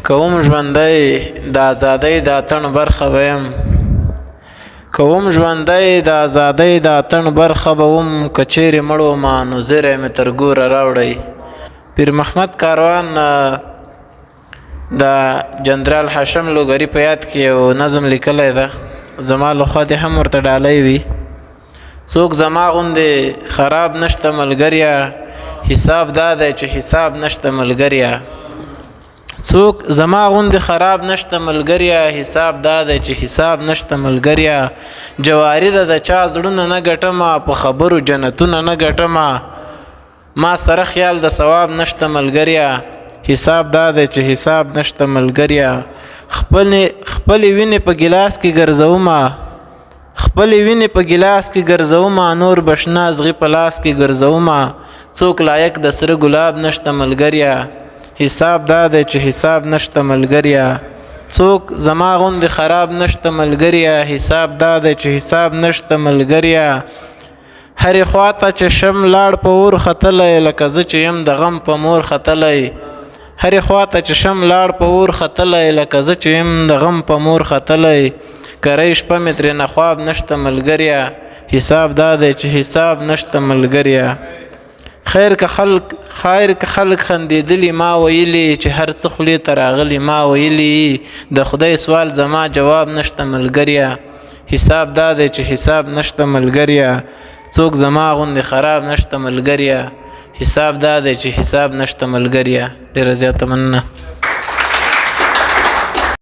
کوم ژوندی د ازادۍ د اتڼ برخه به یم کوم ژوندی د ازادۍ د اتڼ برخه به وم که چیرې مړ ومه نو زیری مې تر ګوره راوړئ. پیر محمد کاروان د جنرال هاشم لوګري په یاد کې یو نظم لیکلی ده، زما لخوا دې هم ورته ډالۍ وي. څوک زما غوندې خراب نشته ملګريه، حساب دا دی چې حساب نشته ملګريه. څوک زما غوندې خراب نشته ملګريه، حساب دا دی چې حساب نشته ملګريه. جواری ده د چا زړونه نه ګټمه، په خبرو جنتونه نه ګټمه. ما سره خیال د ثواب نشته ملګريه، حساب دا دی چې حساب نشته ملګريه. خپلې وینې په ګلاس کې ګرځومه، خپلې وینې په ګلاس کې ګرځومه، نور بشنا ازغي په لاس کې ګرځومه. څوک لایق د سره ګلاب نشته ملګريه، حساب دا دی چې حساب نشته ملګريه. څوک زما غوندې خراب نشته ملګريه، حساب دا دی چې حساب نشته ملګريه. هرې خواته چې شم لاړ په اور ختلی، لکه زه چې یم د غم په مور ختلی. هرې خواته چې شم لاړ په اور ختلی، لکه زه چې یم د غم په مور ختلی. کری شپه مې ترېنه خواب نشته ملګريه، حساب دا دی چې حساب نشته ملګريه. خیر که خلک خندېدلي ما ویلي، چې هر څه خولې ته راغلي ما ویلي. د خدای سوال زما جواب نشته ملګريه، حساب دا دی چې حساب نشته ملګريه. څوک زما غوندې خراب نشته ملګريه، حساب دا دی چې حساب نشته ملګريه. ډېره زیاته مننه.